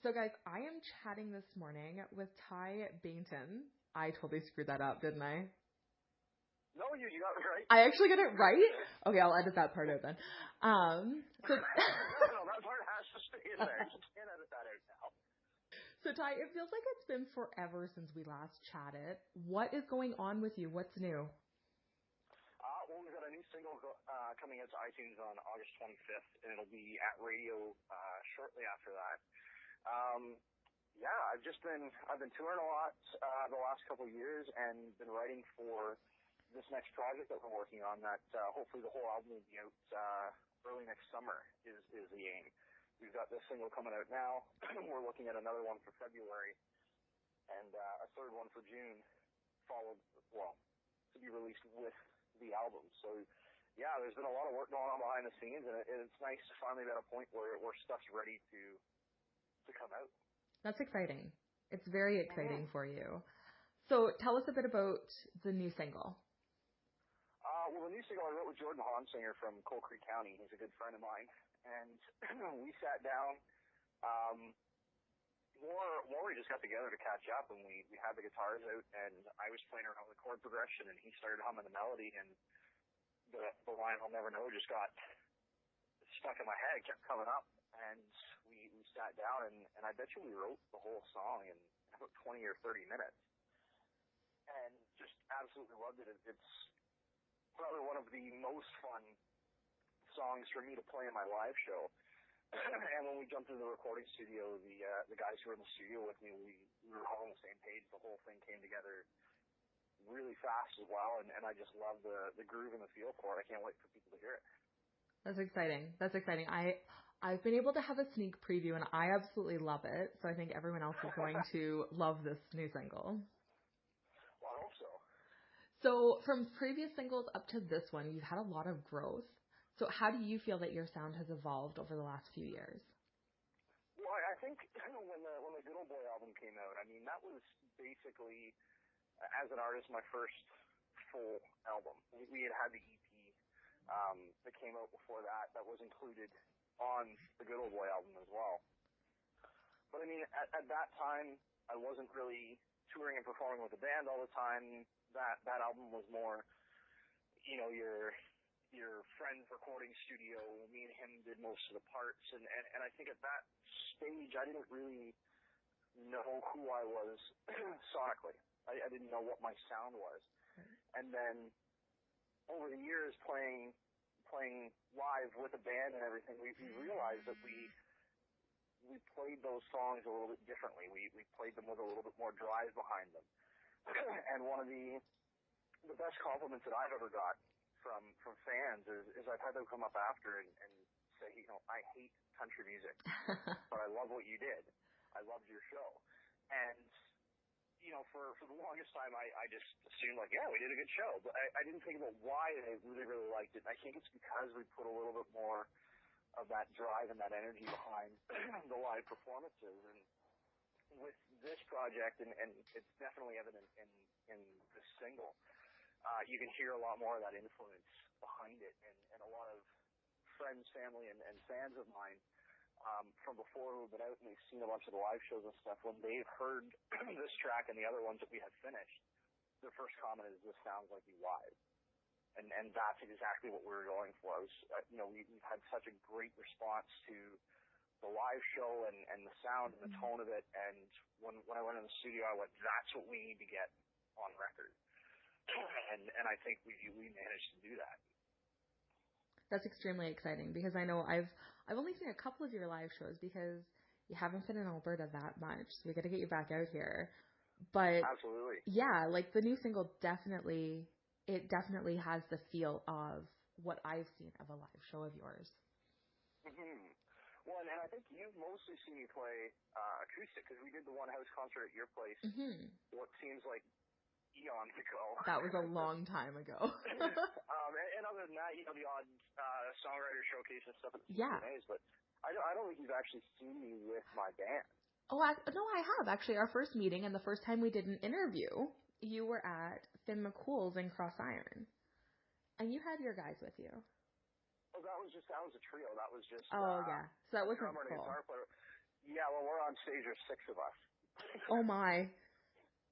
So guys, I am chatting this morning with Ty Baynton. I totally screwed that up, didn't I? No, you got it right. I actually got it right? Okay, I'll edit that part out then. No, that part has to stay in there. You can't edit that out now. So Ty, it feels like it's been forever since we last chatted. What is going on with you? What's new? Well, we've got a new single coming out to iTunes on August 25th, and it'll be at radio shortly after that. I've been touring a lot the last couple of years and been writing for this next project that we're working on that hopefully the whole album will be out early next summer is the aim. We've got this single coming out now. We're looking at another one for February and a third one for June to be released with the album. So yeah, there's been a lot of work going on behind the scenes, and it's nice to finally be at a point where stuff's ready to come out. That's exciting. It's very exciting for you. So tell us a bit about the new single. Well, the new single I wrote with Jordan Honsinger from Coal Creek County. He's a good friend of mine. And we sat down. We just got together to catch up, and we had the guitars out, and I was playing around with the chord progression, and he started humming the melody, and the line "I'll Never Know" just got stuck in my head, kept coming up. And we sat down, and I bet you we wrote the whole song in about 20 or 30 minutes. And just absolutely loved it. It's probably one of the most fun songs for me to play in my live show. And when we jumped into the recording studio, the guys who were in the studio with me, we were all on the same page. The whole thing came together really fast as well, and I just love the groove and the feel for it. I can't wait for people to hear it. That's exciting. I've been able to have a sneak preview, and I absolutely love it. So I think everyone else is going to love this new single. Well, I hope so. So from previous singles up to this one, you've had a lot of growth. So how do you feel that your sound has evolved over the last few years? Well, I think when the Good Old Boy album came out, I mean, that was basically, as an artist, my first full album. We had the EP that came out before that was included on the Good Old Boy album as well. But I mean, at that time, I wasn't really touring and performing with the band all the time. That album was more, your friend's recording studio. Me and him did most of the parts, and I think at that stage I didn't really know who I was sonically. I didn't know what my sound was. And then over the years playing live with a band and everything, we realized that we played those songs a little bit differently. We played them with a little bit more drive behind them. And one of the best compliments that I've ever got from fans is I've had them come up after and say, I hate country music, but I love what you did. I loved your show. And, for the longest time, I just assumed, we did a good show. But I didn't think about why they really, really liked it. And I think it's because we put a little bit more of that drive and that energy behind the live performances. And with this project, and it's definitely evident in this single, you can hear a lot more of that influence behind it, and a lot of friends, family, and fans of mine from before who have been out and they've seen a bunch of the live shows and stuff, when they've heard this track and the other ones that we had finished, their first comment is, "This sounds like you live." And that's exactly what we were going for. We've had such a great response to the live show and the sound and the tone of it, and when I went in the studio, I went, that's what we need to get on record. And I think we managed to do that. That's extremely exciting because I know I've only seen a couple of your live shows because you haven't been in Alberta that much, so we got to get you back out here. But absolutely, yeah, the new single definitely has the feel of what I've seen of a live show of yours. Mm-hmm. Well, and I think you've mostly seen me play acoustic because we did the one house concert at your place. Mm-hmm. What seems like eons ago. That was a long time ago. And other than that, the odd songwriter showcase and stuff at the CMAs, but I don't think you've actually seen me with my band. Oh, no, I have. Actually, our first meeting and the first time we did an interview, you were at Finn McCool's in Cross Iron. And you had your guys with you. Oh, that was a trio. That was just... yeah. So that wasn't drummer and cool. guitar player. Yeah, well, we're on stage. There's 6 of us. Oh my.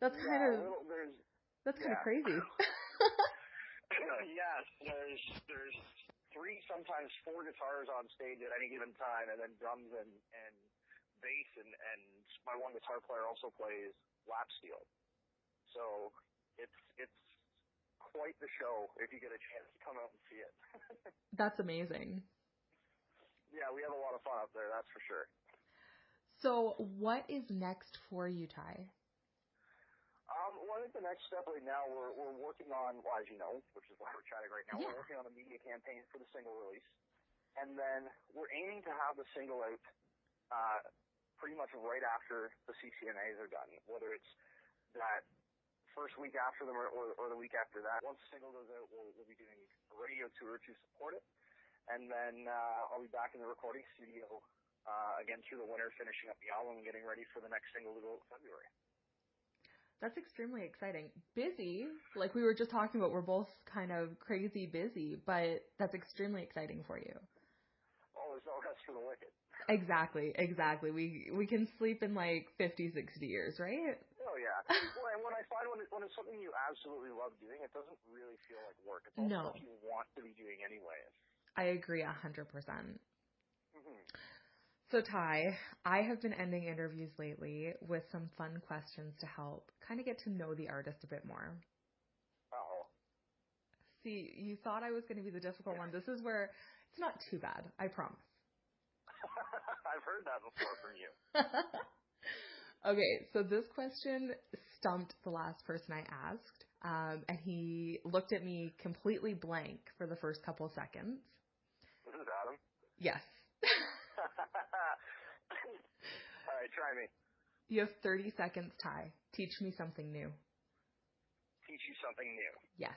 That's kind Yeah, of yeah. crazy. Yes, there's 3, sometimes 4 guitars on stage at any given time, and then drums and bass, and my one guitar player also plays lap steel. So it's quite the show if you get a chance to come out and see it. That's amazing. Yeah, we have a lot of fun up there, that's for sure. So what is next for you, Ty? Well, I think the next step right now, we're working on, well, as you know, which is why we're chatting right now, We're working on a media campaign for the single release. And then we're aiming to have the single out pretty much right after the CCNAs are done, whether it's that first week after them or the week after that. Once the single goes out, we'll be doing a radio tour to support it. And then I'll be back in the recording studio again through the winter, finishing up the album and getting ready for the next single to go out in February. That's extremely exciting. Busy, like we were just talking about, we're both kind of crazy busy, but that's extremely exciting for you. Oh, there's no rest for the wicked. Exactly. We can sleep in like 50, 60 years, right? Oh, yeah. Well, and when I find when it's something you absolutely love doing, it doesn't really feel like work. It's all stuff you want to be doing anyways. I agree 100%. Mm-hmm. So, Ty, I have been ending interviews lately with some fun questions to help kind of get to know the artist a bit more. Uh-oh. See, you thought I was going to be the difficult one. This is where it's not too bad, I promise. I've heard that before from you. Okay, so this question stumped the last person I asked, and he looked at me completely blank for the first couple seconds. This is Adam? Yes. All right, try me. You have 30 seconds, Ty. Teach me something new. Teach you something new? Yes.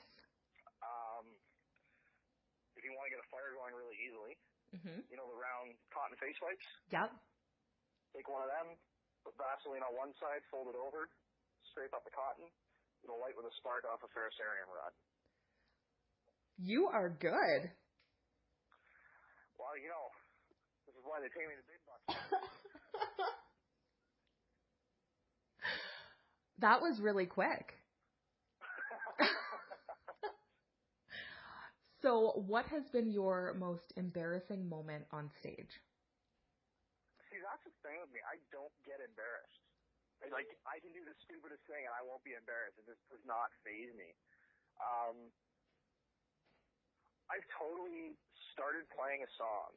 If you want to get a fire going really easily, Mm-hmm. you know the round cotton face wipes? Yep. Take one of them, put Vaseline on one side, fold it over, scrape up the cotton, it'll light with a spark off a ferrocerium rod. You are good. Well, you know, this is why they pay me the big bucks. That was really quick. So, what has been your most embarrassing moment on stage? See, that's the thing with me. I don't get embarrassed. Like, I can do the stupidest thing and I won't be embarrassed. It just does not faze me. I've totally started playing a song,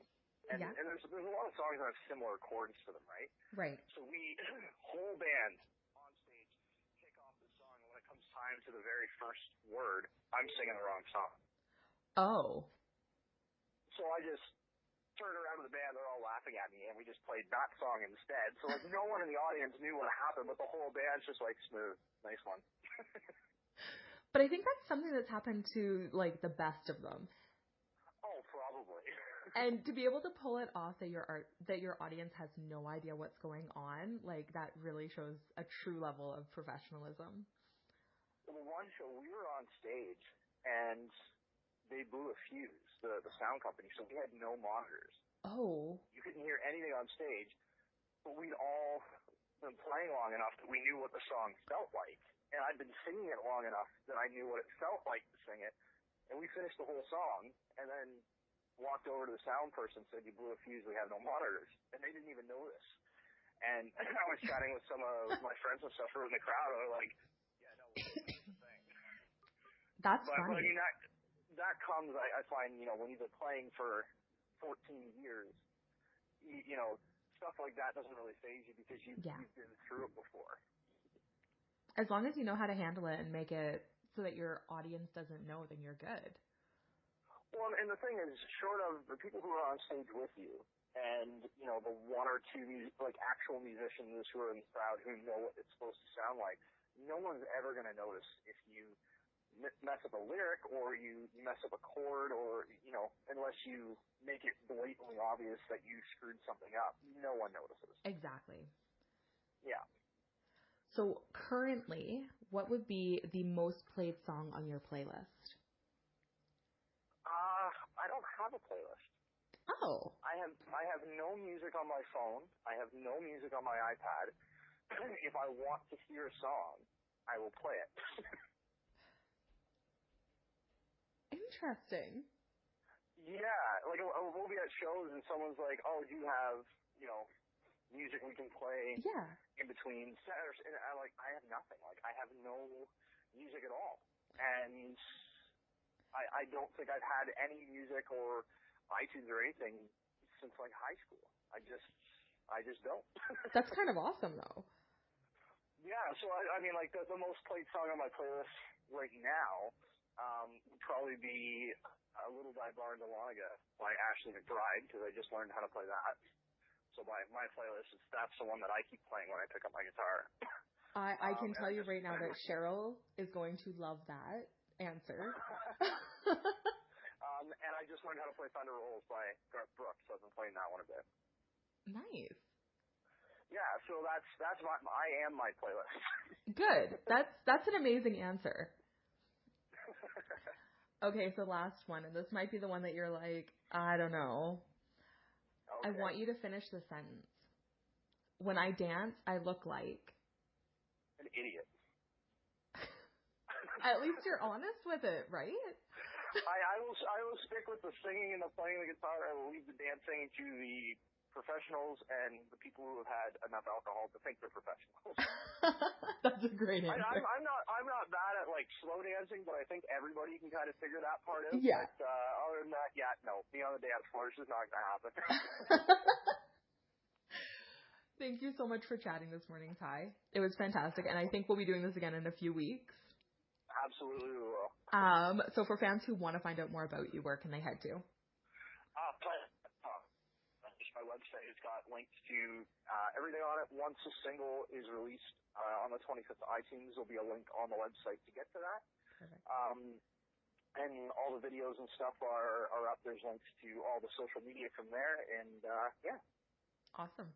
and there's a lot of songs that have similar chords to them, right? Right. So we, whole band on stage, kick off the song, and when it comes time to the very first word, I'm singing the wrong song. Oh. So I just turned around to the band, they're all laughing at me, and we just played that song instead. So like no one in the audience knew what happened, but the whole band's just like, smooth, nice one. But I think that's something that's happened to like the best of them. Oh, probably. And to be able to pull it off that your audience has no idea what's going on, like that really shows a true level of professionalism. Well, the one show we were on stage and they blew a fuse, the sound company, so we had no monitors. Oh. You couldn't hear anything on stage, but we'd all been playing long enough that we knew what the song felt like. And I'd been singing it long enough that I knew what it felt like to sing it. And we finished the whole song, and then walked over to the sound person and said, you blew a fuse, we have no monitors. And they didn't even notice. And I was chatting with some of my friends and stuff who were in the crowd, and they were like, yeah, no, it's the thing. That's funny. But I mean, that comes, I find, you know, when you've been playing for 14 years, you know, stuff like that doesn't really faze you because you've been through it before. As long as you know how to handle it and make it so that your audience doesn't know, then you're good. Well, and the thing is, short of the people who are on stage with you and, you know, the one or two, like, actual musicians who are in the crowd who know what it's supposed to sound like, no one's ever going to notice if you mess up a lyric or you mess up a chord or, you know, unless you make it blatantly obvious that you screwed something up. No one notices. Exactly. Yeah. So currently, what would be the most played song on your playlist? I don't have a playlist. Oh. Wow. I have no music on my phone. I have no music on my iPad. If I want to hear a song, I will play it. Interesting. Yeah, like we'll be at shows and someone's like, "Oh, do you have, music we can play Yeah. in between sets?" And I'm like, "I have nothing. Like, I have no music at all." And I don't think I've had any music or iTunes or anything since like high school. I just don't. That's kind of awesome, though. Yeah, so I mean, like the most played song on my playlist right now would probably be "A Little by Bar Delaga" by Ashley McBride, because I just learned how to play that. So my playlist, that's the one that I keep playing when I pick up my guitar. I can tell you right now that Cheryl is going to love that answer. And I just learned how to play Thunder Rolls by Garth Brooks, so I've been playing that one a bit. Nice. Yeah, so that's I am my playlist. Good. That's an amazing answer. Okay, so last one, and this might be the one that you're like, I don't know. Okay. I want you to finish the sentence. When I dance, I look like An idiot. At least you're honest with it, right? I will stick with the singing and the playing the guitar. I will leave the dancing to the professionals and the people who have had enough alcohol to think they're professionals. That's a great answer. I'm not bad at like slow dancing, but I think everybody can kind of figure that part out. Yeah. But other than that, yeah, no, being on the dance floor is just not going to happen. Thank you so much for chatting this morning, Ty. It was fantastic, and I think we'll be doing this again in a few weeks. Absolutely we will. So for fans who want to find out more about you, where can they head to? Just my website. It's got links to everything on it. Once a single is released on the 25th to iTunes, there'll be a link on the website to get to that. Perfect. And all the videos and stuff are up. There's links to all the social media from there. And, yeah. Awesome.